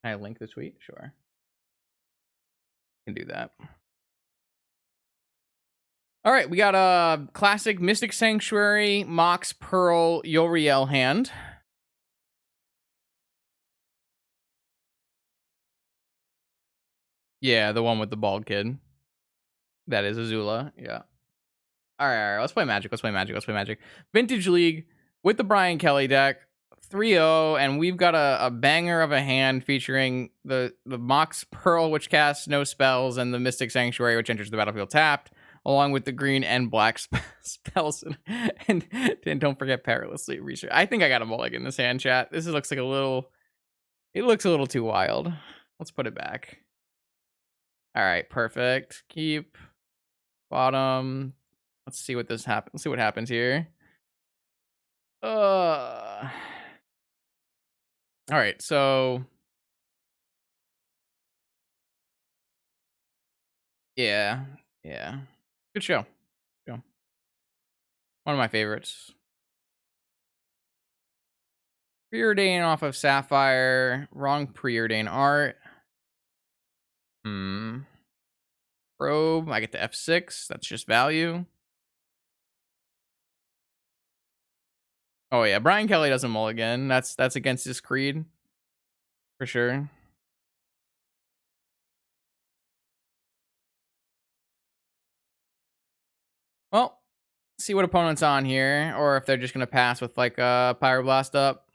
Can I link the tweet? Sure. Can do that. All right, we got a classic Mystic Sanctuary, Mox, Pearl, Yoriel hand. Yeah, the one with the bald kid. That is Azula. Yeah. All right. Let's play Magic. Let's play Magic. Vintage League with the Brian Kelly deck. 3-0, and we've got a banger of a hand featuring the Mox Pearl, which casts no spells, and the Mystic Sanctuary, which enters the battlefield tapped, along with the green and black spells. and don't forget Perilously Research. I think I got a mulligan in this hand, chat. This looks like a little... It looks a little too wild. Let's put it back. All right, perfect. Keep. Bottom. Let's see what this happens. Let's see what happens here. All right, so yeah, good show. One of my favorites. Preordain off of Sapphire. Wrong preordain art. Probe. I get the F6. That's just value. Oh yeah, Brian Kelly doesn't mulligan. That's against his creed for sure. Well, see what opponent's on here, or if they're just gonna pass with like a Pyroblast up.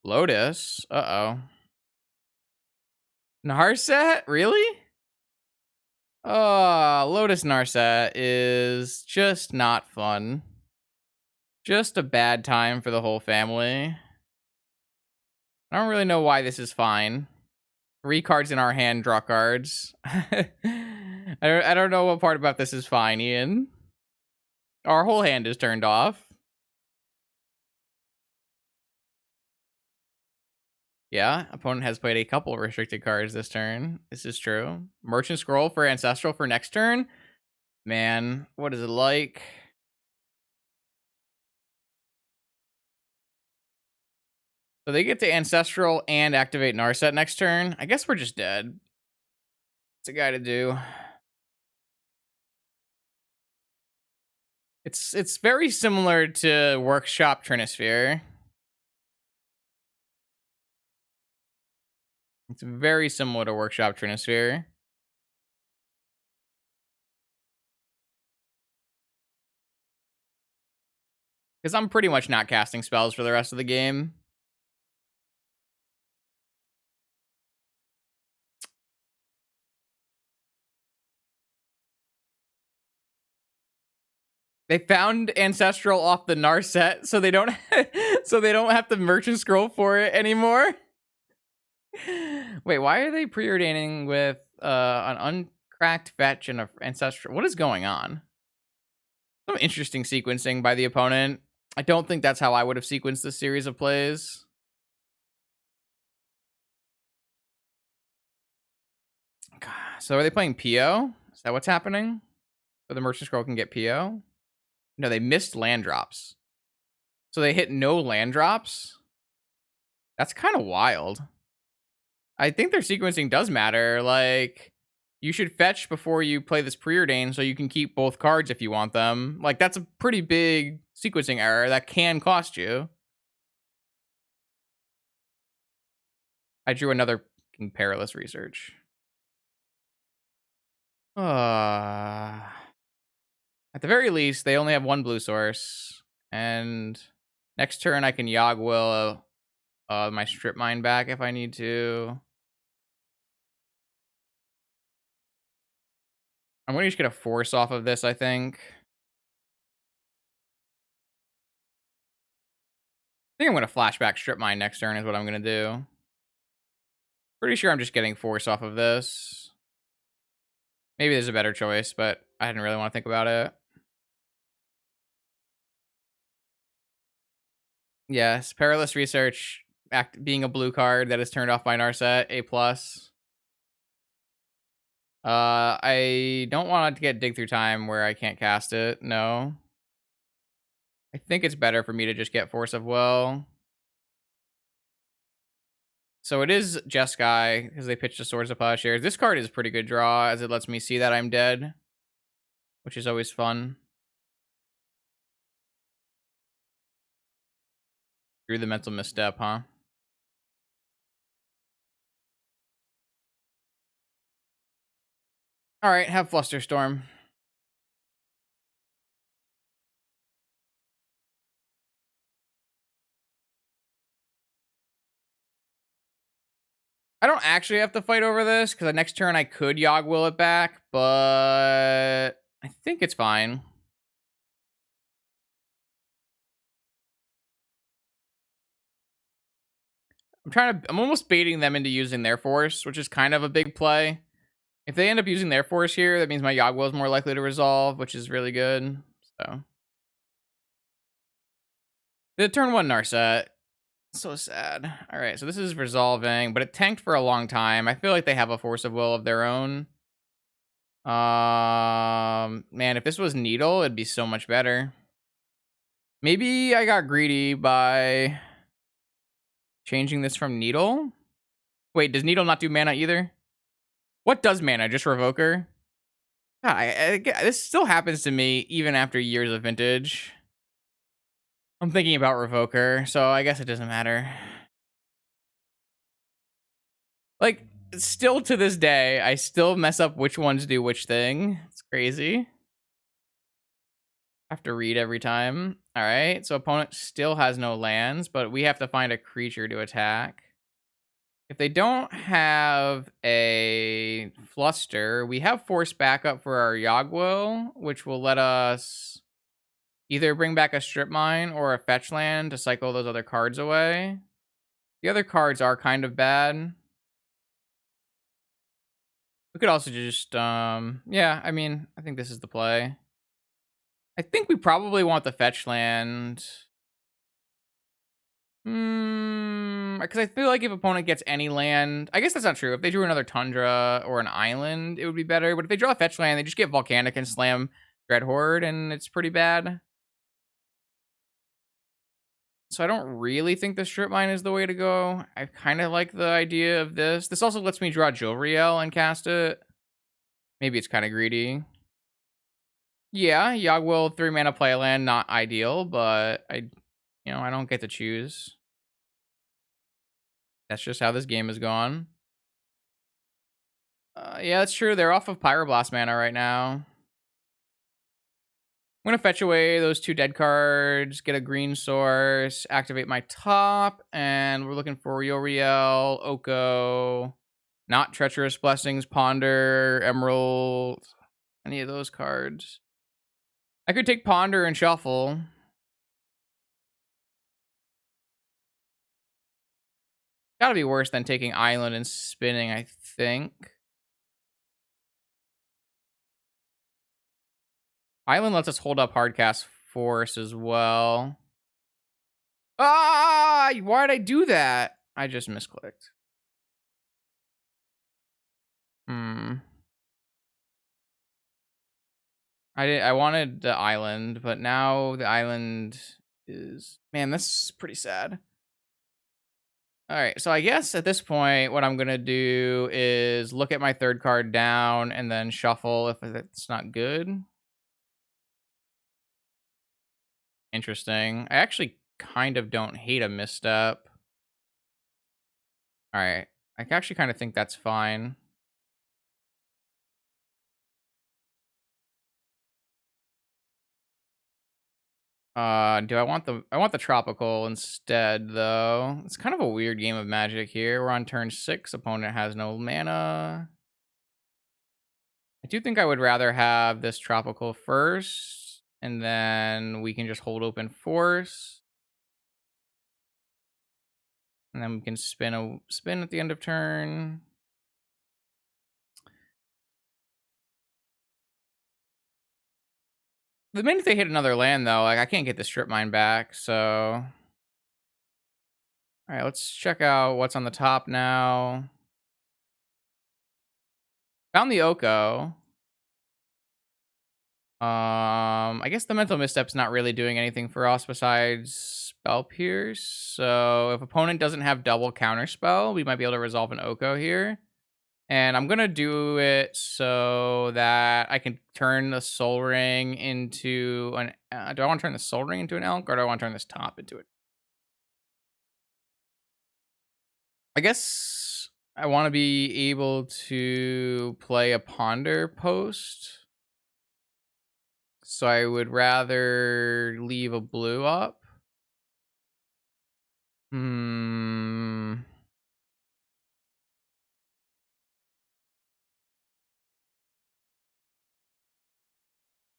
Lotus. Uh-oh. Narset? Really? Lotus Narset is just not fun. Just a bad time for the whole family. I don't really know why this is fine. 3 cards in our hand, draw cards. I don't know what part about this is fine, Ian. Our whole hand is turned off. Yeah, opponent has played a couple of restricted cards this turn. This is true. Merchant Scroll for Ancestral for next turn. Man, what is it like? So they get to Ancestral and activate Narset next turn. I guess we're just dead. What's a guy to do? It's very similar to Workshop Trinisphere. It's very similar to Workshop Trinisphere. Because I'm pretty much not casting spells for the rest of the game. They found Ancestral off the Narset, so they don't have to Merchant Scroll for it anymore. Wait, why are they preordaining with an uncracked fetch and an Ancestral? What is going on? Some interesting sequencing by the opponent. I don't think that's how I would have sequenced this series of plays. So are they playing PO? Is that what's happening? So the Merchant Scroll can get PO? No, they missed land drops. So they hit no land drops? That's kind of wild. I think their sequencing does matter. Like, you should fetch before you play this preordain so you can keep both cards if you want them. Like, that's a pretty big sequencing error that can cost you. I drew another Perilous Research. At the very least, they only have 1 blue source. And next turn, I can Yogg Will my Strip Mine back if I need to. I'm going to just get a Force off of this, I think. I think I'm going to Flashback Strip Mine next turn is what I'm going to do. Pretty sure I'm just getting Force off of this. Maybe there's a better choice, but I didn't really want to think about it. Yes, Perilous Research being a blue card that is turned off by Narset, A+. I don't want it to get Dig Through Time where I can't cast it. No. I think it's better for me to just get Force of Will. So it is Jeskai because they pitched the Swords of Plowshares. This card is a pretty good draw as it lets me see that I'm dead, which is always fun. Through the mental misstep, huh? All right, have Flusterstorm. I don't actually have to fight over this because the next turn I could Yogg Will it back, but I think it's fine. I'm almost baiting them into using their force, which is kind of a big play. If they end up using their force here, that means my Yogg Will is more likely to resolve, which is really good. So the turn 1 Narset. So sad. All right, so this is resolving, but it tanked for a long time. I feel like they have a force of will of their own. Man, if this was Needle, it'd be so much better. Maybe I got greedy by changing this from Needle. Wait, does Needle not do mana either? What does mana? Just Revoker? God, this still happens to me even after years of Vintage. I'm thinking about Revoker, so I guess it doesn't matter. Like, still to this day, I still mess up which ones do which thing. It's crazy. I have to read every time. All right, so opponent still has no lands, but we have to find a creature to attack. If they don't have a Fluster, we have Force backup for our Yogg Will, which will let us either bring back a Strip Mine or a Fetch Land to cycle those other cards away. The other cards are kind of bad. We could also just, yeah, I mean, I think this is the play. I think we probably want the Fetch Land. Because I feel like if opponent gets any land, I guess that's not true. If they drew another Tundra or an island, it would be better. But if they draw a Fetch Land, they just get Volcanic and slam Dread Horde, and it's pretty bad. So I don't really think the Strip Mine is the way to go. I kind of like the idea of this. This also lets me draw Jilriel and cast it. Maybe it's kind of greedy. Yeah, Yogg Will 3 mana play land, not ideal, but I don't get to choose. That's just how this game has gone. Yeah, that's true. They're off of Pyroblast mana right now. I'm gonna fetch away those 2 dead cards, get a green source, activate my top, and we're looking for Yoriel, Oko, not Treacherous Blessings, Ponder, Emerald, any of those cards. I could take Ponder and shuffle. Gotta be worse than taking Island and spinning, I think. Island lets us hold up Hardcast Force as well. Ah! Why'd I do that? I just misclicked. I wanted the island, but now the island is... Man, this is pretty sad. Alright, so I guess at this point, what I'm gonna do is look at my 3rd card down and then shuffle if it's not good. Interesting. I actually kind of don't hate a misstep. Alright, I actually kind of think that's fine. Do I want the tropical instead though? It's kind of a weird game of Magic here. We're on turn 6, opponent has no mana. I do think I would rather have this tropical first, and then we can just hold open force. And then we can spin at the end of turn. The minute they hit another land though, like I can't get the Strip Mine back, so. Alright, let's check out what's on the top now. Found the Oko. I guess the mental misstep's not really doing anything for us besides spell pierce. So if opponent doesn't have double counter spell, we might be able to resolve an Oko here. And I'm gonna do it so that I can turn the Soul Ring into an. Do I want to turn the Soul Ring into an Elk, or do I want to turn this top into it? I guess I want to be able to play a Ponder post. So I would rather leave a blue up. Hmm.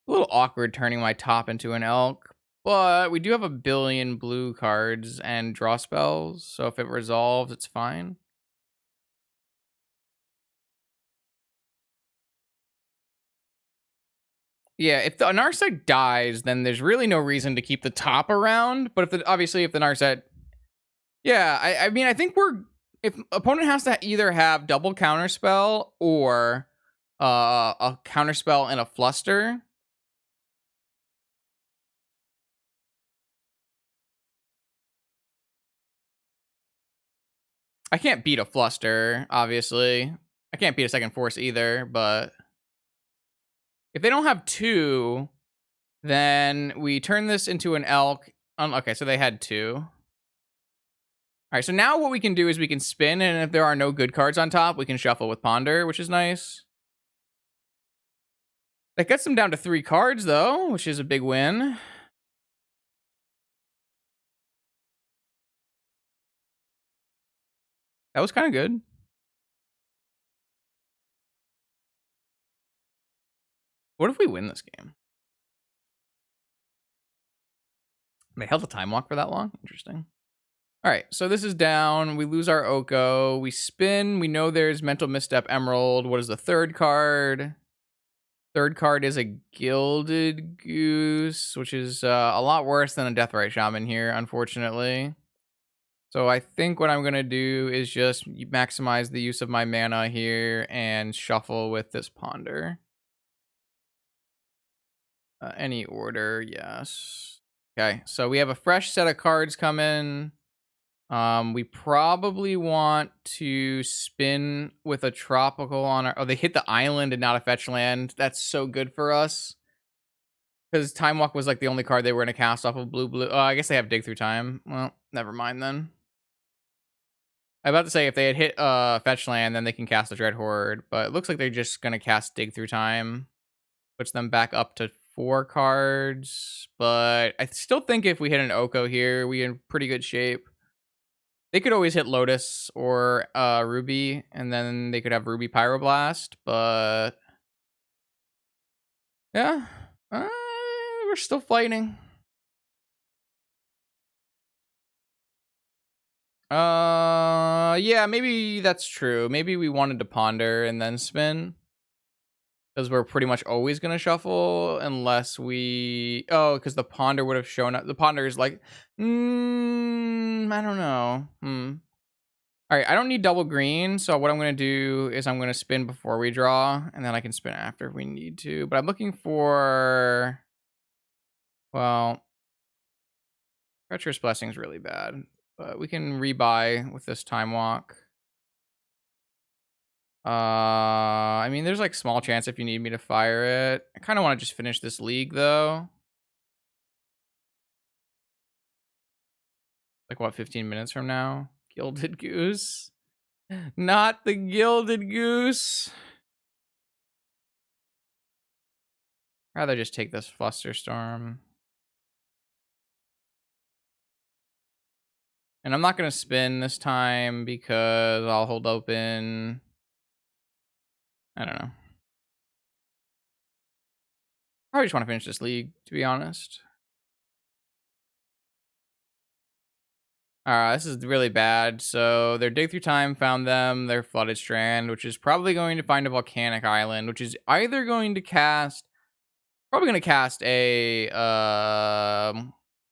A little awkward turning my top into an elk, but we do have a billion blue cards and draw spells, so if it resolves, it's fine. Yeah, if the Narset dies, then there's really no reason to keep the top around. But obviously if the Narset, yeah, I mean I think if opponent has to either have double counterspell or a counterspell and a fluster. I can't beat a fluster, obviously. I can't beat a second force either, but if they don't have two, then we turn this into an elk. Okay, so they had two. All right, so now what we can do is we can spin, and if there are no good cards on top, we can shuffle with Ponder, which is nice. That gets them down to 3 cards, though, which is a big win. That was kind of good. What if we win this game? They held a time walk for that long? Interesting. All right, so this is down. We lose our Oko. We spin. We know there's Mental Misstep Emerald. What is the third card? Third card is a Gilded Goose, which is a lot worse than a Deathrite Shaman here, unfortunately. So I think what I'm going to do is just maximize the use of my mana here and shuffle with this Ponder. Any order, yes. Okay, so we have a fresh set of cards coming. We probably want to spin with a tropical on our. Oh, they hit the island and not a fetch land. That's so good for us. Because Time Walk was like the only card they were going to cast off of blue. Oh, I guess they have Dig Through Time. Well, never mind then. I'm about to say if they had hit fetch land, then they can cast the Dread Horde. But it looks like they're just going to cast Dig Through Time. Puts them back up to 4 cards. But I still think if we hit an Oko here, we're in pretty good shape. They could always hit Lotus or Ruby, and then they could have Ruby Pyroblast, but yeah, we're still fighting. Yeah, maybe that's true. Maybe we wanted to Ponder and then spin, because we're pretty much always gonna shuffle unless we. Oh, because the Ponder would have shown up. The Ponder is like, I don't know. All right, I don't need double green, so what I'm going to do is I'm going to spin before we draw, and then I can spin after if we need to. But I'm looking for, well, Treacherous Blessing is really bad, but we can rebuy with this Time Walk. I mean, there's like small chance if you need me to fire it. I kind of want to just finish this league, though. Like, what, 15 minutes from now? Gilded Goose? Not the Gilded Goose. Rather just take this Flusterstorm. And I'm not going to spin this time because I'll hold open. I don't know. Probably just want to finish this league, to be honest. This is really bad. So their Dig Through Time found them, their Flooded Strand, which is probably going to find a Volcanic Island, which is either going to cast, probably going to cast a,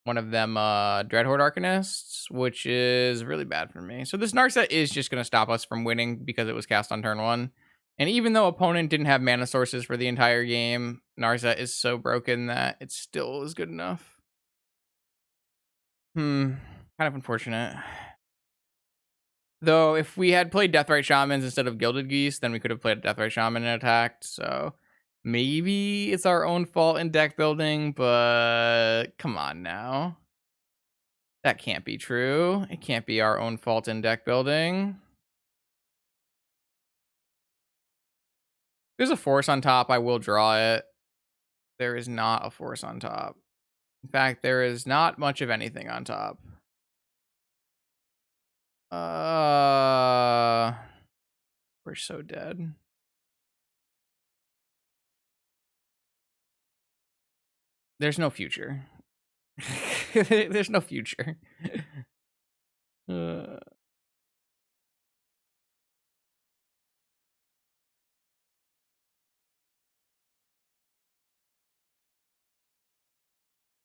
one of them, Dreadhorde Arcanists, which is really bad for me. So this Narset is just going to stop us from winning because it was cast on turn 1. And even though opponent didn't have mana sources for the entire game, Narset is so broken that it still is good enough. Kind of unfortunate. Though, if we had played Deathrite Shamans instead of Gilded Geese, then we could have played Deathrite Shaman and attacked. So maybe it's our own fault in deck building, but come on now. That can't be true. It can't be our own fault in deck building. There's a force on top. I will draw it. There is not a force on top. In fact, there is not much of anything on top. We're so dead. There's no future. There's no future.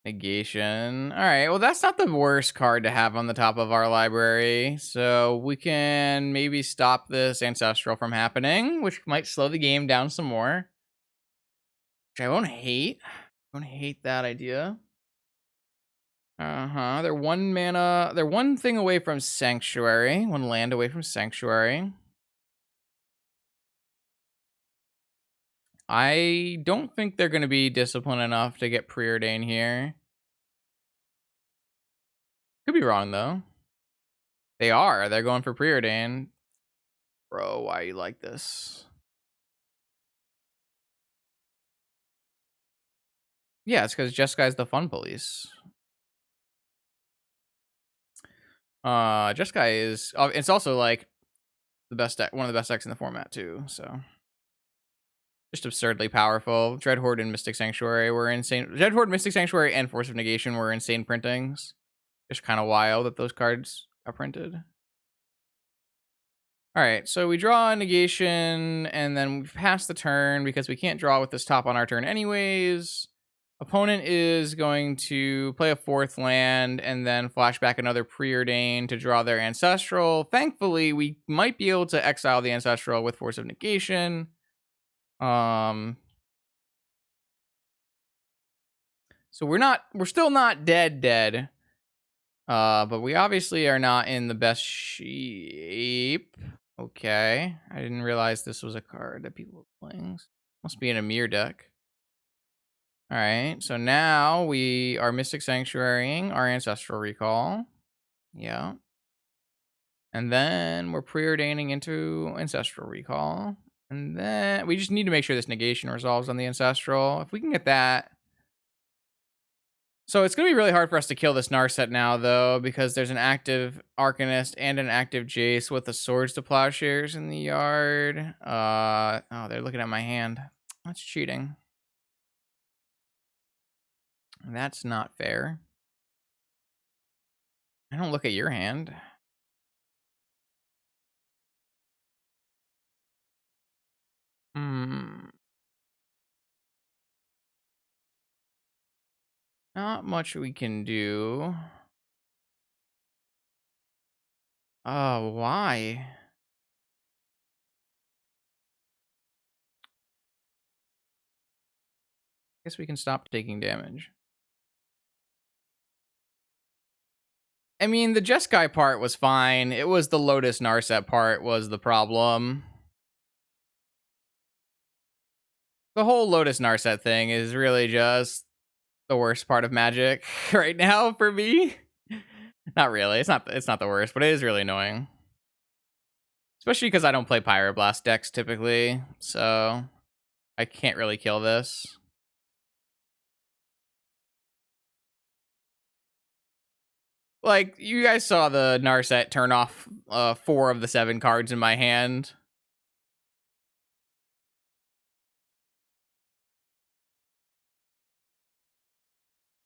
Negation. All right. Well, that's not the worst card to have on the top of our library. So we can maybe stop this Ancestral from happening, which might slow the game down some more. Which I won't hate. I won't hate that idea. They're one mana. They're one thing away from Sanctuary. One land away from Sanctuary. I don't think they're going to be disciplined enough to get Preordain here. Could be wrong, though. They are. They're going for Preordain. Bro, why you like this? Yeah, it's because Jeskai's the fun police. Jeskai is... it's also, like, the best deck, one of the best decks in the format, too, so... Just absurdly powerful. Dreadhorde and Mystic Sanctuary were insane. Dreadhorde, Mystic Sanctuary, and Force of Negation were insane printings. Just kind of wild that those cards got printed. Alright, so we draw a negation, and then we pass the turn because we can't draw with this top on our turn anyways. Opponent is going to play a 4th land and then flash back another Preordain to draw their Ancestral. Thankfully, we might be able to exile the Ancestral with Force of Negation. So we're still not dead. But we obviously are not in the best shape. Okay. I didn't realize this was a card that people were playing. Must be an Amir deck. Alright, so now we are Mystic Sanctuarying our Ancestral Recall. Yeah. And then we're preordaining into Ancestral Recall. And then we just need to make sure this negation resolves on the Ancestral. If we can get that. So it's going to be really hard for us to kill this Narset now, though, because there's an active Arcanist and an active Jace with the Swords to Plowshares in the yard. Oh, they're looking at my hand. That's cheating. That's not fair. I don't look at your hand. Not much we can do. Oh, why? Guess we can stop taking damage. I mean, the Jeskai part was fine. It was the Lotus Narset part was the problem. The whole Lotus Narset thing is really just the worst part of Magic right now for me. Not really. It's not the worst, but it is really annoying. Especially because I don't play Pyroblast decks typically, so I can't really kill this. Like, you guys saw the Narset turn off 4 of the 7 cards in my hand.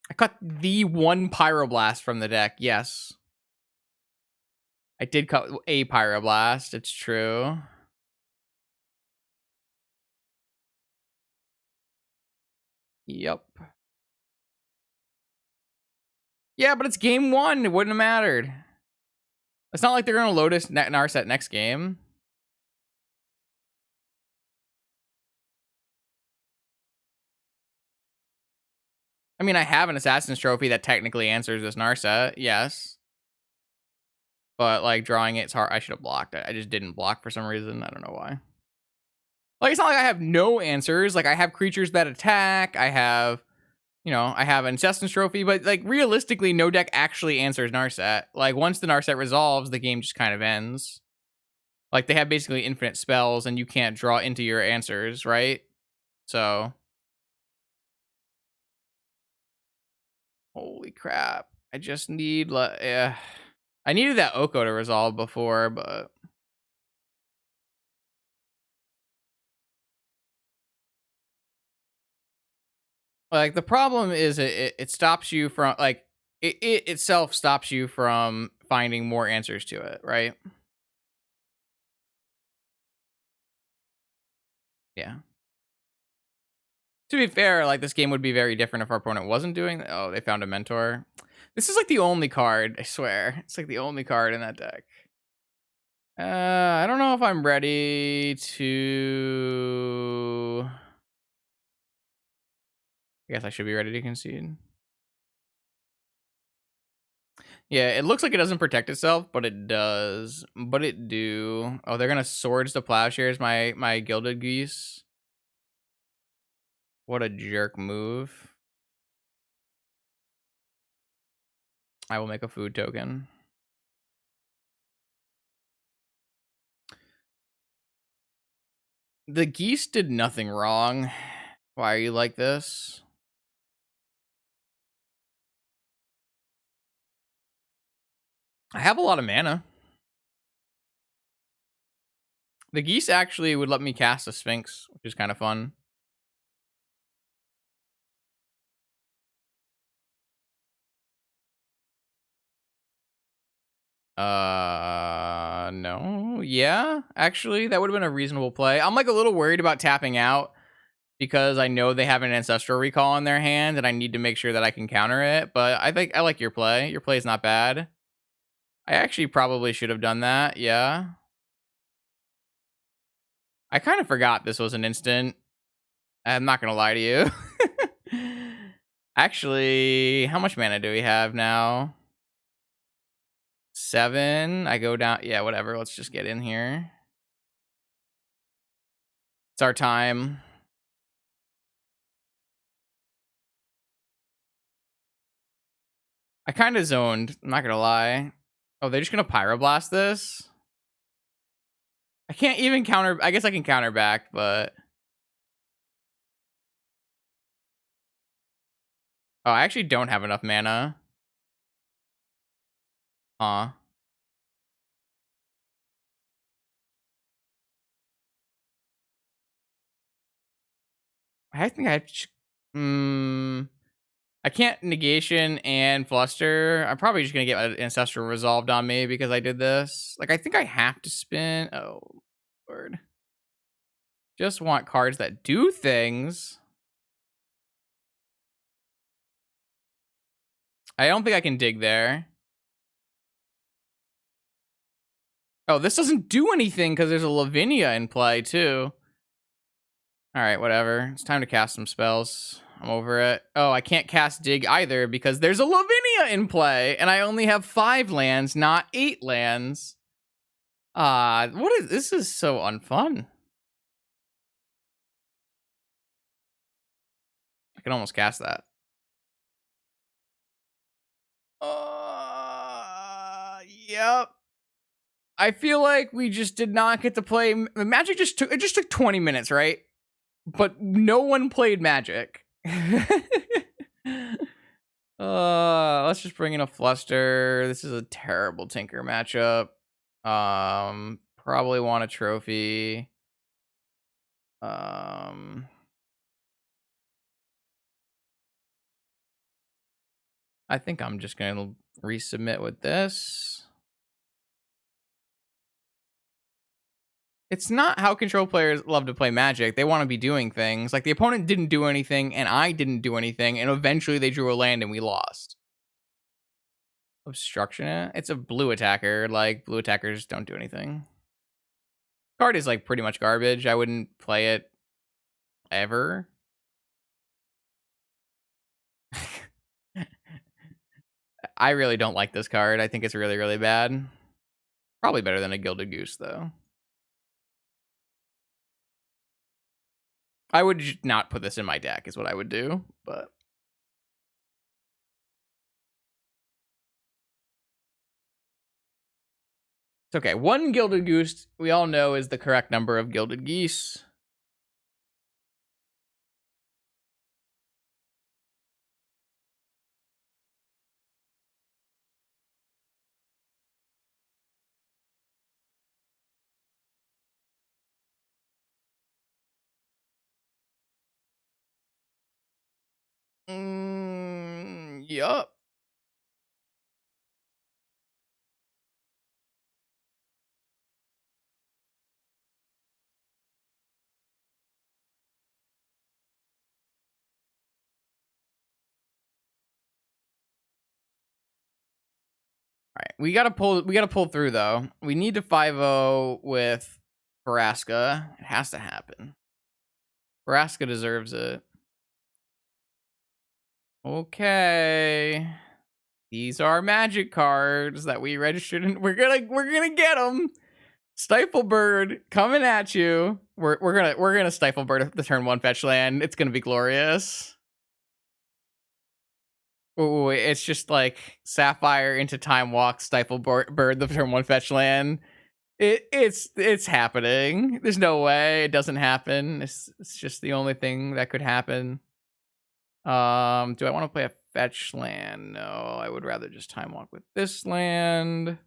I cut the one Pyroblast from the deck, yes. I did cut a Pyroblast, it's true. Yep. Yeah, but it's game 1. It wouldn't have mattered. It's not like they're going to Lotus Narset next game. I mean, I have an Assassin's Trophy that technically answers this Narset, yes. But, like, drawing it's hard. I should have blocked it. I just didn't block for some reason. I don't know why. Like, it's not like I have no answers. Like, I have creatures that attack. I have, I have an Assassin's Trophy. But, like, realistically, no deck actually answers Narset. Like, once the Narset resolves, the game just kind of ends. Like, they have basically infinite spells, and you can't draw into your answers, right? So, holy crap. I just need, I needed that Oko to resolve before, but like the problem is it stops you from like it itself stops you from finding more answers to it, right? Yeah. To be fair, like this game would be very different if our opponent wasn't doing. Oh, they found a mentor. This is like the only card. I swear, it's like the only card in that deck. I don't know if I'm ready to. I guess I should be ready to concede. Yeah, it looks like it doesn't protect itself, but it does. But it do. Oh, they're gonna swords to plowshares my gilded geese. What a jerk move. I will make a food token. The geese did nothing wrong. Why are you like this? I have a lot of mana. The geese actually would let me cast a Sphinx, which is kind of fun. No. Yeah, actually, that would have been a reasonable play. I'm like a little worried about tapping out because I know they have an Ancestral Recall in their hand and I need to make sure that I can counter it. But I think I like your play. Your play is not bad. I actually probably should have done that. Yeah. I kind of forgot this was an instant. I'm not going to lie to you. Actually, how much mana do we have now? 7. I go down. Yeah, whatever. Let's just get in here. It's our time. I kind of zoned. I'm not going to lie. Oh, they're just going to Pyroblast this? I can't even counter. I guess I can counter back, but. Oh, I actually don't have enough mana. Huh. I think I. I can't negation and fluster. I'm probably just gonna get an ancestral resolved on me because I did this. Like I think I have to spin. Oh, Lord. Just want cards that do things. I don't think I can dig there. Oh, this doesn't do anything because there's a Lavinia in play too. All right, whatever. It's time to cast some spells. I'm over it. Oh, I can't cast dig either because there's a Lavinia in play and I only have 5 lands, not 8 lands. This is so unfun. I can almost cast that. Yep. I feel like we just did not get to play. Magic just took 20 minutes, right? But no one played Magic. Let's just bring in a Fluster. This is a terrible Tinker matchup. Probably want a trophy. I think I'm just gonna resubmit with this. It's not how control players love to play Magic. They want to be doing things. Like the opponent didn't do anything and I didn't do anything, and eventually they drew a land and we lost. Obstruction. It's a blue attacker. Like blue attackers don't do anything. Card is like pretty much garbage. I wouldn't play it ever. I really don't like this card. I think it's really, really bad. Probably better than a Gilded Goose, though. I would not put this in my deck, is what I would do, but... It's okay. One Gilded Goose, we all know, is the correct number of Gilded Geese. Yup. All right, we gotta pull through though. We need to 5-0 with Vraska. It has to happen. Vraska deserves it. Okay. These are magic cards that we registered and we're gonna get them. Stifle Bird coming at you. We're gonna Stifle Bird the turn 1 fetch land. It's gonna be glorious. Oh, it's just like Sapphire into Time Walk, Stifle Bird the turn 1 fetch land. It's happening. There's no way it doesn't happen. It's just the only thing that could happen. Do I want to play a fetch land? No, I would rather just Time Walk with this land.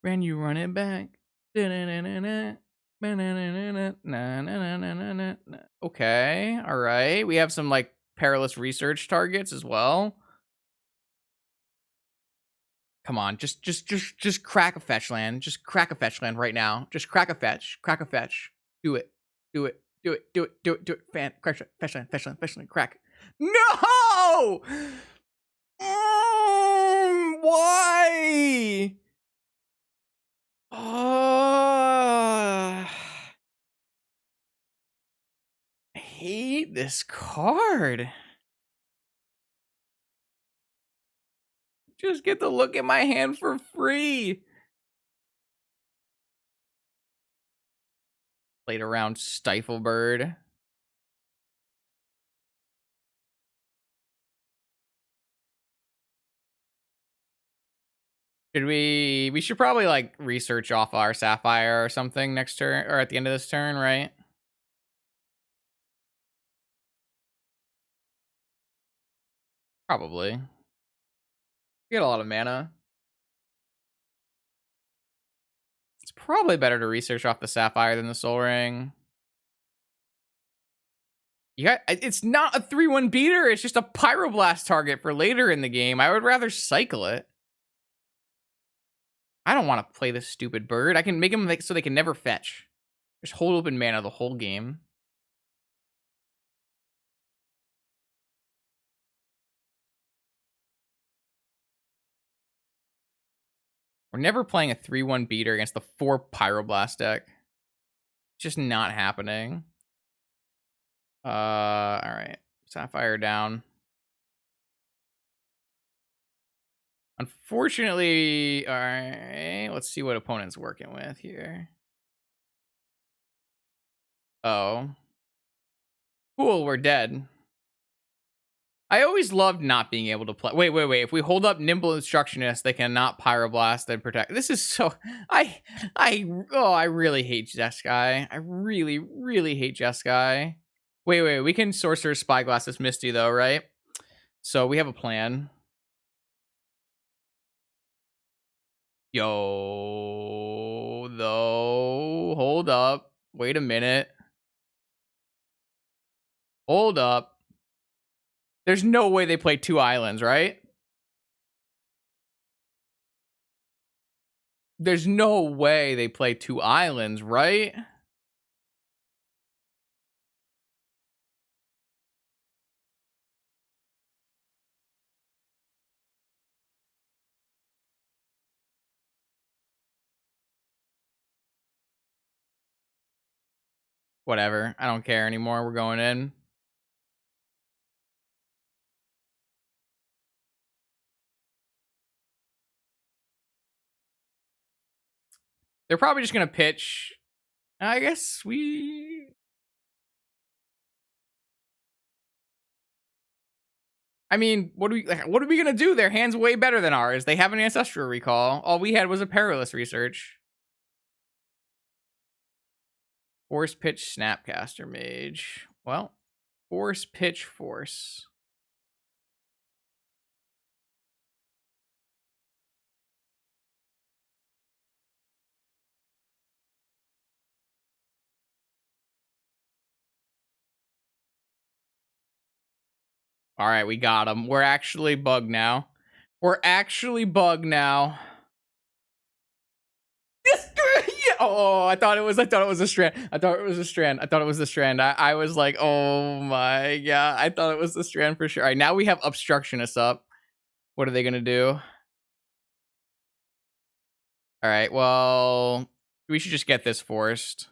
When you run it back. Okay, all right. We have some like perilous research targets as well. Come on, just crack a fetch land. Just crack a fetch land right now. Just crack a fetch. Crack a fetch. Do it. Do it. Do it. Do it. Do it. Do it. Crack fetch land. Fetch land. Fetch land. Crack. No! Why? I hate this card. Just get to look at my hand for free. Played around Stifle Bird. Should we should probably like research off our Sapphire or something next turn or at the end of this turn, right? Probably. We get a lot of mana. It's probably better to research off the Sapphire than the Soul Ring. It's not a 3-1 beater, it's just a Pyroblast target for later in the game. I would rather cycle it. I don't want to play this stupid bird. I can make them so they can never fetch. Just hold open mana the whole game. We're never playing a 3-1 beater against the 4 Pyroblast deck. It's just not happening. Alright. Sapphire down. Unfortunately, alright. Let's see what opponent's working with here. Oh. Cool, we're dead. I always loved not being able to play. Wait. If we hold up Nimble Instructionist, they cannot Pyroblast and protect. This is so... I really hate Jeskai. I really, really hate Jeskai. Wait. We can Sorcerer's Spyglass this Misty, though, right? So we have a plan. Yo, though. Hold up. Wait a minute. Hold up. There's no way they play 2 islands, right? There's no way they play 2 islands, right? Whatever. I don't care anymore. We're going in. They're probably just gonna pitch. I guess we. I mean, what are we gonna do? Their hand's way better than ours. They have an ancestral recall. All we had was a perilous research. Force pitch Snapcaster Mage. Well, force pitch force. All right, we got him. We're actually bugged now. We're actually bugged now. Yeah. Oh, I thought it was a strand. I thought it was the strand. I was like, oh my god. I thought it was the strand for sure. All right, now we have obstructionist up. What are they gonna do? All right, well, we should just get this forced.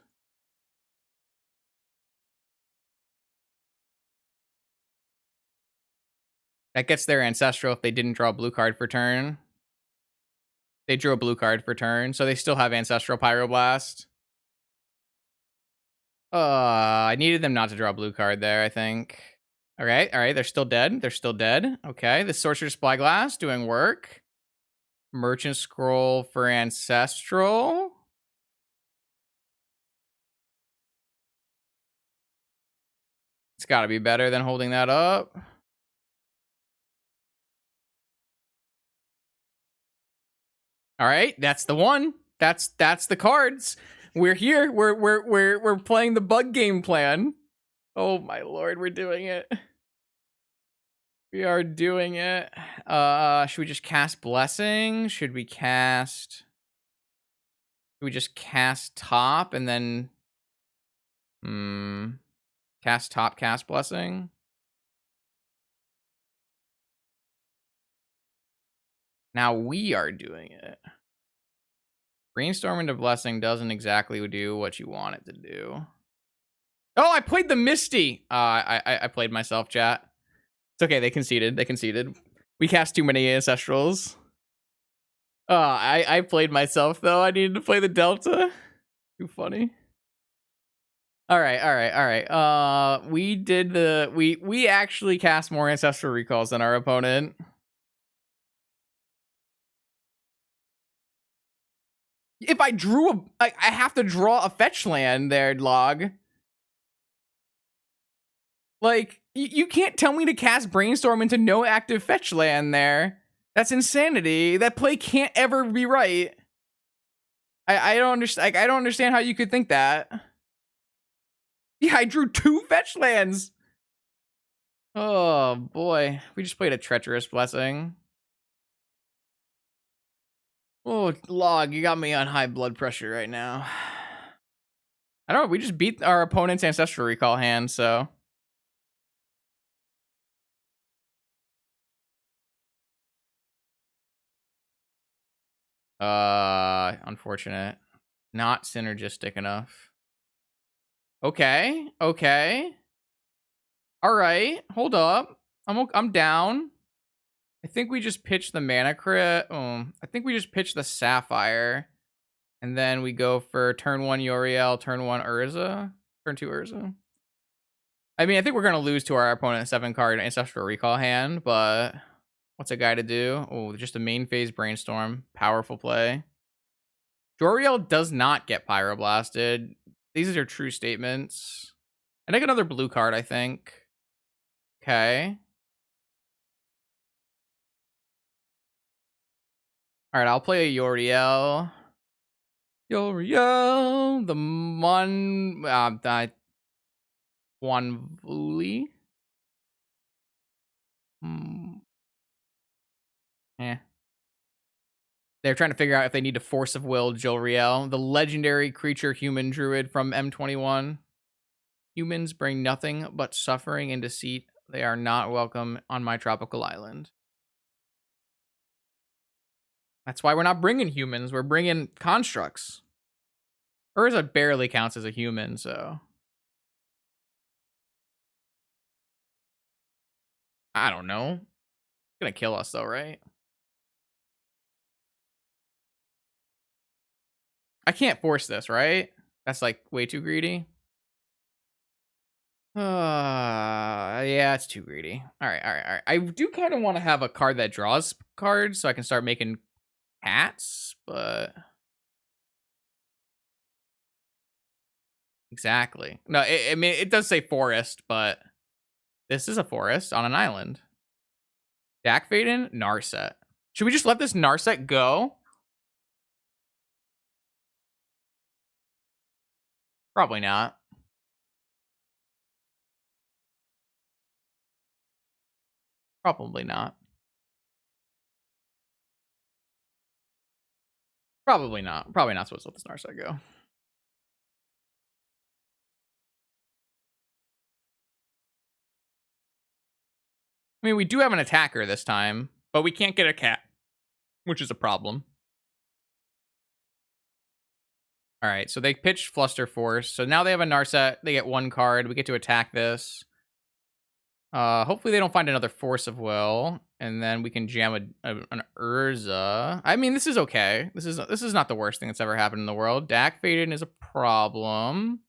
That gets their ancestral if they didn't draw a blue card for turn. They drew a blue card for turn, so they still have ancestral pyroblast. I needed them not to draw a blue card there, I think. All right, they're still dead. Okay, the Sorcerer's Spyglass doing work. Merchant Scroll for Ancestral. It's got to be better than holding that up. All right, that's the one. That's the cards. We're here. We're playing the bug game plan. Oh my lord, we're doing it. We are doing it. Should we just cast Blessing? Should we just cast top and then cast top, cast Blessing? Now we are doing it. Brainstorm into Blessing doesn't exactly do what you want it to do. Oh, I played the Misty. I played myself, chat. It's okay. They conceded. We cast too many Ancestrals. I played myself, though. I needed to play the Delta. Too funny. All right. We actually cast more Ancestral Recalls than our opponent. If I drew I have to draw a fetch land there, Log. Like, you can't tell me to cast Brainstorm into no active fetch land there. That's insanity. That play can't ever be right. I don't understand. I don't understand how you could think that. Yeah, I drew 2 fetch lands. Oh boy, we just played a Treacherous Blessing. Oh, Log, you got me on high blood pressure right now. I don't know. We just beat our opponent's Ancestral Recall hand, so. Unfortunate. Not synergistic enough. Okay. All right. Hold up. I'm down. I think we just pitch the Mana Crit. I think we just pitch the Sapphire. And then we go for turn 1 Uriel, turn 1 Urza, turn 2 Urza. I mean, I think we're going to lose to our opponent 7-card Ancestral Recall hand, but what's a guy to do? Oh, just a main phase Brainstorm. Powerful play. Joriel does not get Pyroblasted. These are true statements. I take another blue card, I think. Okay. All right, I'll play a Uriel. The one Vuli. They're trying to figure out if they need to Force of Will Jolriel, the legendary creature human druid from M21. Humans bring nothing but suffering and deceit. They are not welcome on my tropical island. That's why we're not bringing humans. We're bringing constructs. Urza barely counts as a human, so. I don't know. It's gonna kill us, though, right? I can't force this, right? That's like way too greedy. Yeah, it's too greedy. All right, all right, all right. I do kind of want to have a card that draws cards so I can start making hats, but exactly. No, I mean it does say forest, but this is a forest on an island. Dak Faden, Narset. Should we just let this Narset go? Probably not. Probably not. Probably not. Probably not supposed to let this Narset go. I mean, we do have an attacker this time, but we can't get a cat, which is a problem. All right, so they pitched Fluster Force. So now they have a Narset. They get one card. We get to attack this. Hopefully they don't find another Force of Will, and then we can jam an Urza. I mean, this is okay. This is not the worst thing that's ever happened in the world. Dak Faden is a problem.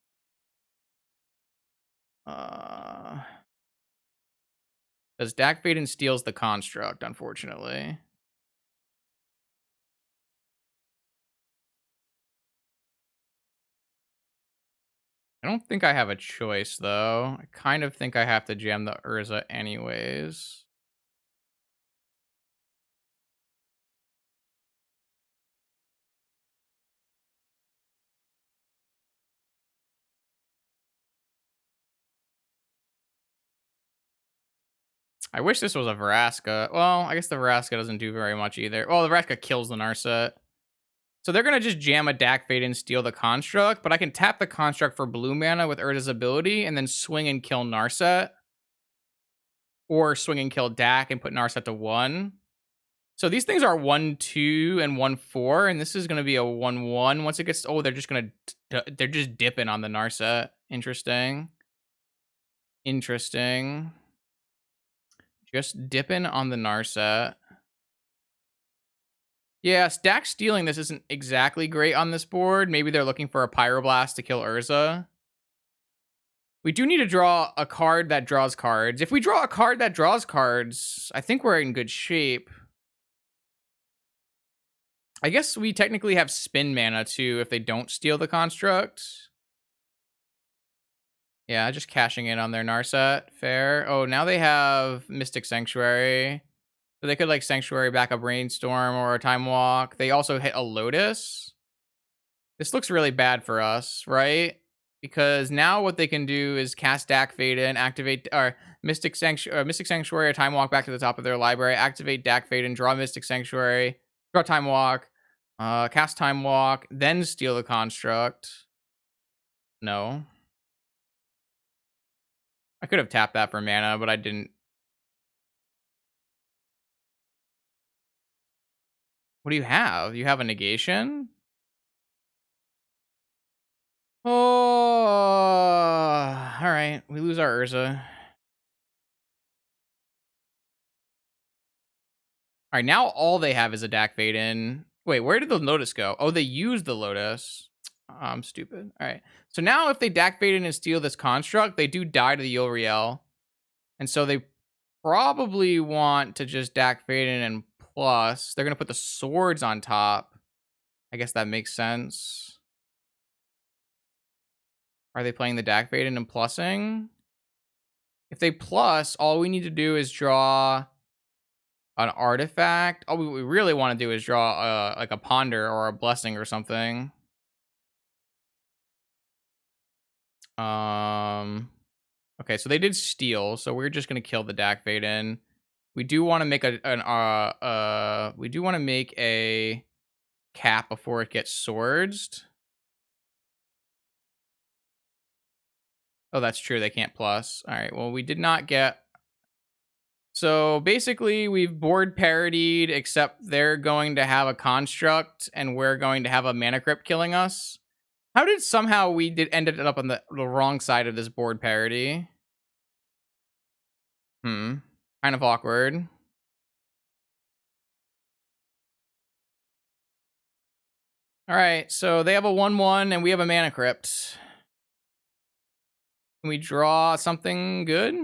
Because Dak Faden steals the construct, unfortunately. I don't think I have a choice, though. I kind of think I have to jam the Urza anyways. I wish this was a Vraska. Well, I guess the Vraska doesn't do very much either. Well, the Vraska kills the Narset. So they're going to just jam a Dak Fade and steal the Construct, but I can tap the Construct for blue mana with Urza's ability and then swing and kill Narset. Or swing and kill Dak and put Narset to 1. So these things are 1-2 and 1-4, and this is going to be a 1-1. Once it gets... Oh, they're just dipping on the Narset. Interesting. Interesting. Just dipping on the Narset. Yeah, Stack stealing this isn't exactly great on this board. Maybe they're looking for a Pyroblast to kill Urza. We do need to draw a card that draws cards. If we draw a card that draws cards, I think we're in good shape. I guess we technically have spin mana too if they don't steal the construct. Yeah, just cashing in on their Narset. Fair. Oh, now they have Mystic Sanctuary. So they could like Sanctuary back up Rainstorm or a Time Walk. They also hit a Lotus. This looks really bad for us, right? Because now what they can do is cast Dak Faden, activate or Mystic Sanctuary, a Time Walk back to the top of their library, activate Dak Faden, draw Mystic Sanctuary, draw Time Walk, cast Time Walk, then steal the construct. No. I could have tapped that for mana, but I didn't. What do you have? You have a negation? Oh, all right. We lose our Urza. All right, now all they have is a Dak Faden. Wait, where did the Lotus go? Oh, they used the Lotus. I'm stupid. All right. So now if they Dak Faden and steal this construct, they do die to the Uriel. And so they probably want to just Dak Faden and plus. They're going to put the swords on top. I guess that makes sense. Are they playing the Dak Faden and plussing? If they plus, all we need to do is draw an artifact. All we really want to do is draw like a ponder or a blessing or something. Okay, so they did steal, so we're just gonna kill the Dak Faden. We do want to make we do want to make a cap before it gets swords. Oh, that's true. They can't plus. All right. Well, we did not get. So basically, we've board parodied, except they're going to have a construct, and we're going to have a mana crypt killing us. How did somehow we ended up on the wrong side of this board parody? Kind of awkward. All right, so they have a 1/1 and we have a mana crypt. Can we draw something good?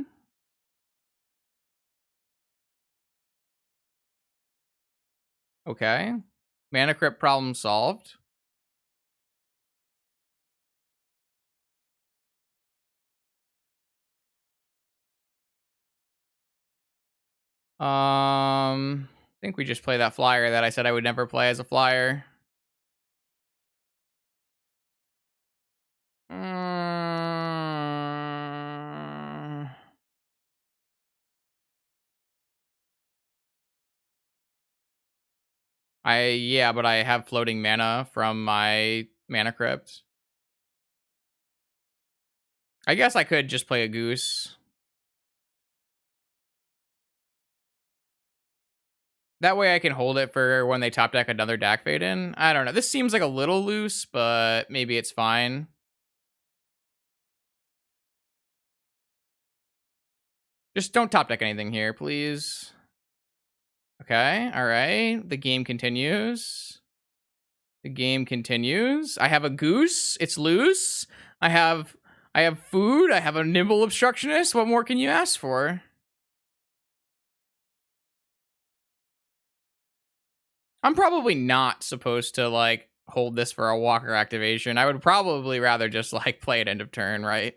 Okay. Mana crypt problem solved. I think we just play that flyer that I said I would never play as a flyer. Mm, yeah, but I have floating mana from my mana crypt. I guess I could just play a goose. That way I can hold it for when they top deck another Dak Fade in. I don't know. This seems like a little loose, but maybe it's fine. Just don't top deck anything here, please. Okay, all right. The game continues. The game continues. I have a goose. It's loose. I have food. I have a nimble obstructionist. What more can you ask for? I'm probably not supposed to like hold this for a walker activation. I would probably rather just like play it end of turn, right?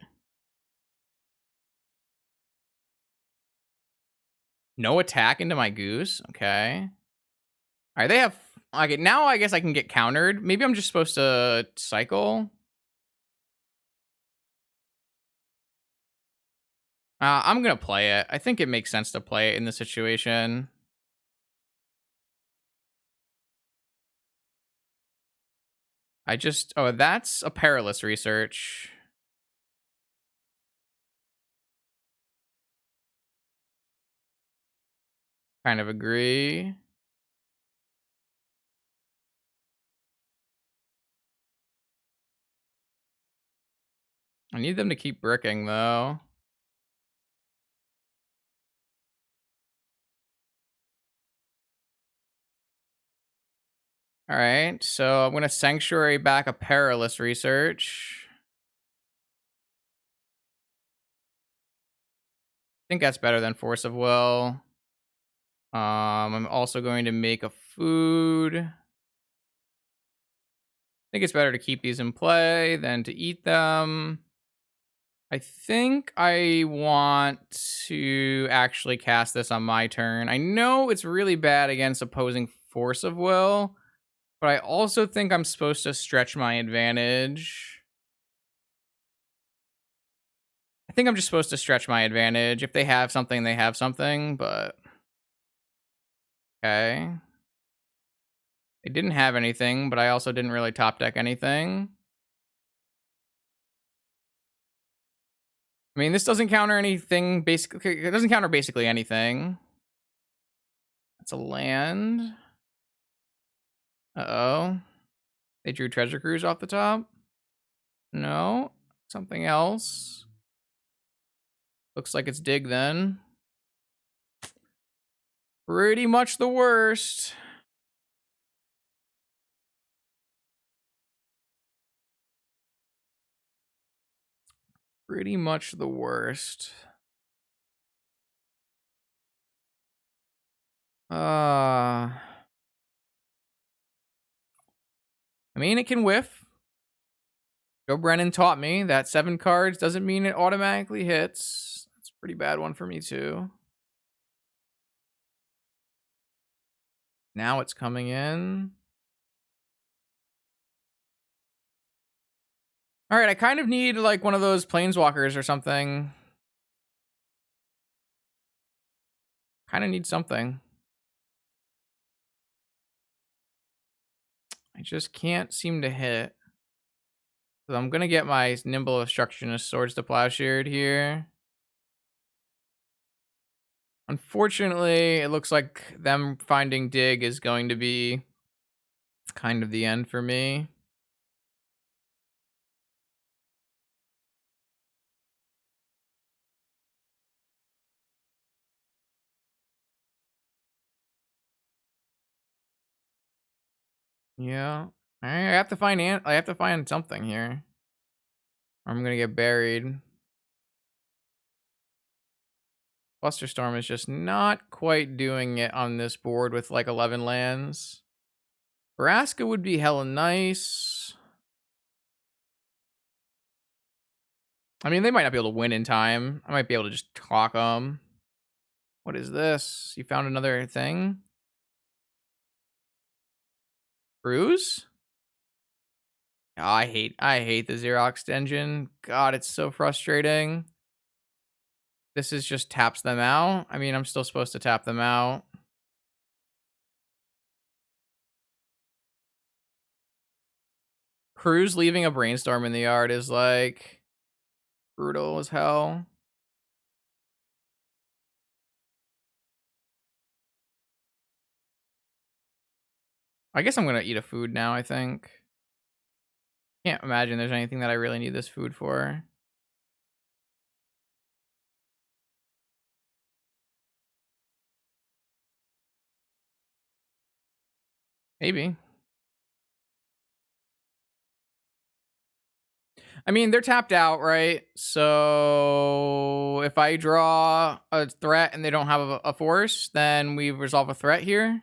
No attack into my goose. Okay. All right, they have. Okay, now I guess I can get countered. Maybe I'm just supposed to cycle. I'm gonna play it. I think it makes sense to play it in this situation. Oh, that's a perilous research. Kind of agree. I need them to keep bricking though. All right, so I'm gonna sanctuary back a perilous research. I think that's better than force of will. I'm also going to make a food. I think it's better to keep these in play than to eat them. I think I want to actually cast this on my turn. I know it's really bad against opposing force of will, but I also think I'm supposed to stretch my advantage. I think I'm just supposed to stretch my advantage. If they have something, they have something, but okay. They didn't have anything, but I also didn't really top deck anything. I mean, this doesn't counter anything basically. It doesn't counter basically anything. That's a land. Uh-oh. They drew Treasure Cruise off the top. No. Something else. Looks like it's Dig then. Pretty much the worst. Pretty much the worst. I mean, it can whiff. Joe Brennan taught me that 7 cards doesn't mean it automatically hits. That's a pretty bad one for me, too. Now it's coming in. All right, I kind of need like one of those planeswalkers or something. Kind of need something. I just can't seem to hit. So I'm going to get my Nimble Obstructionist Swords to Plowshared here. Unfortunately, it looks like them finding Dig is going to be kind of the end for me. Yeah. I have to find I have to find something here. Or I'm gonna get buried. Flusterstorm is just not quite doing it on this board with like 11 lands. Vraska would be hella nice. I mean, they might not be able to win in time. I might be able to just talk them. What is this? You found another thing? Bruise? Oh, I hate the Xerox engine. God, it's so frustrating. This is just taps them out. I mean, I'm still supposed to tap them out. Cruz leaving a brainstorm in the yard is like brutal as hell. I guess I'm gonna eat a food now, I think. Can't imagine there's anything that I really need this food for. Maybe. I mean, they're tapped out, right? So if I draw a threat and they don't have a force, then we resolve a threat here.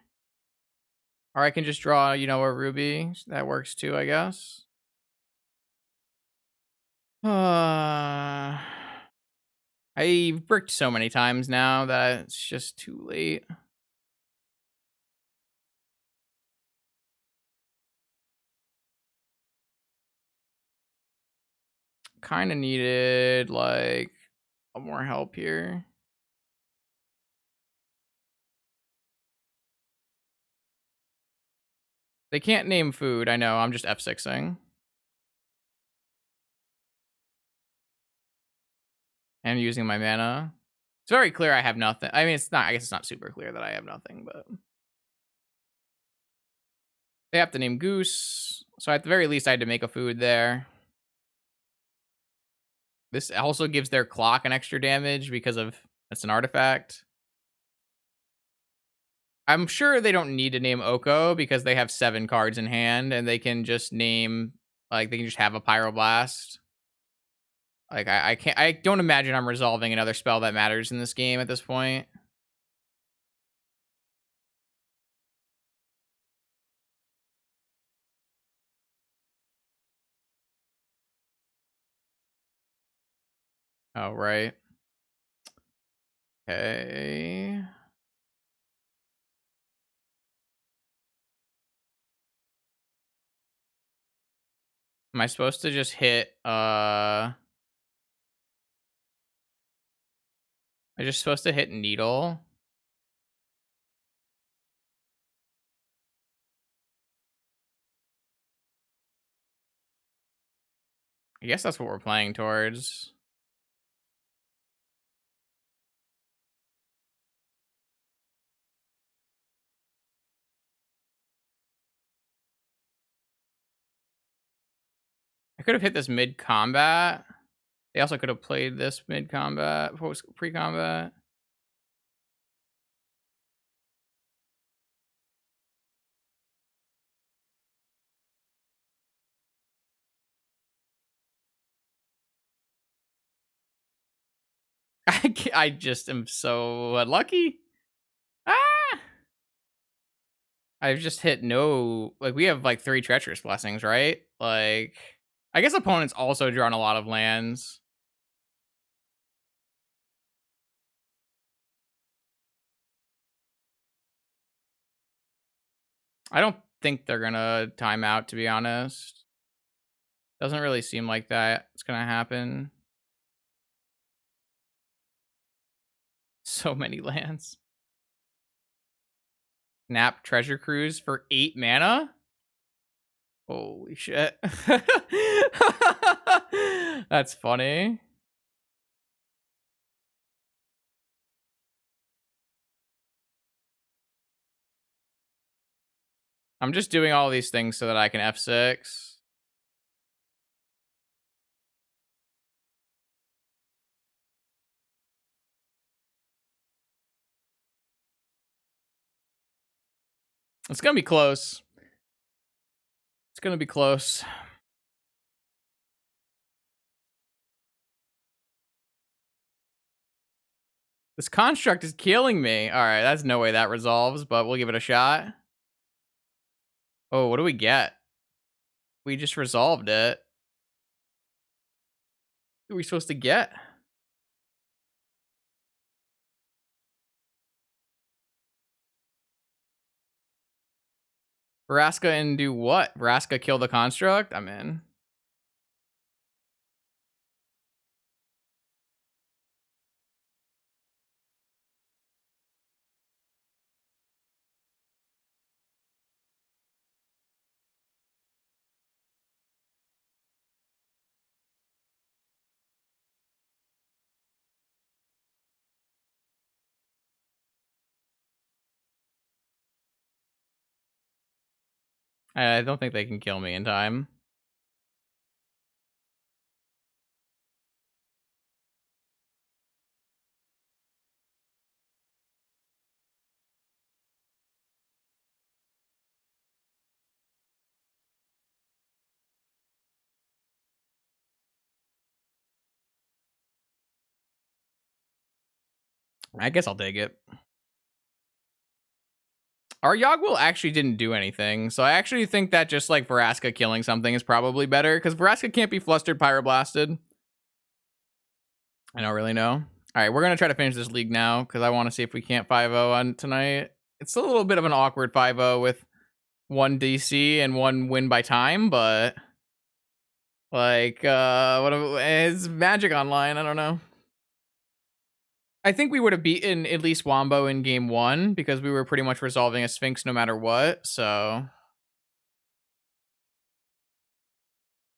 Or I can just draw, you know, a ruby. That works too, I guess. I've bricked so many times now that it's just too late. Kind of needed like more help here. They can't name food. I know. I'm just F6ing. And using my mana. It's very clear I have nothing. I mean, it's not. I guess it's not super clear that I have nothing, but they have to name Goose. So at the very least, I had to make a food there. This also gives their clock an extra damage because of it's an artifact. I'm sure they don't need to name Oko because they have 7 cards in hand and they can just name like they can just have a Pyroblast. Like I can't. I don't imagine I'm resolving another spell that matters in this game at this point. Oh right. Okay. Am I supposed to just hit am I just supposed to hit Needle? I guess that's what we're playing towards. I could have hit this mid combat. They also could have played this mid combat, post pre combat. I just am so unlucky. Ah! I've just hit no. Like we have like 3 treacherous blessings, right? Like I guess opponents also drawn a lot of lands. I don't think they're gonna time out, to be honest. Doesn't really seem like that. It's gonna happen. So many lands. Nap Treasure Cruise for 8 mana? Holy shit. That's funny. I'm just doing all these things so that I can F6. It's gonna be close. It's gonna be close. This construct is killing me. All right, that's no way that resolves, but we'll give it a shot. Oh, what do we get? We just resolved it. What are we supposed to get? Vraska and do what? Vraska kill the construct? I'm in. I don't think they can kill me in time. I guess I'll take it. Our Yogwill actually didn't do anything, so I actually think that just like Vraska killing something is probably better, because Vraska can't be flustered pyroblasted. I don't really know. All right, we're gonna try to finish this league now, because I want to see if we can't 5-0 on tonight. It's a little bit of an awkward 5-0 with 1 DC and 1 win by time, but like what is Magic Online? I don't know. I think we would have beaten at least Wombo in game 1 because we were pretty much resolving a Sphinx no matter what, so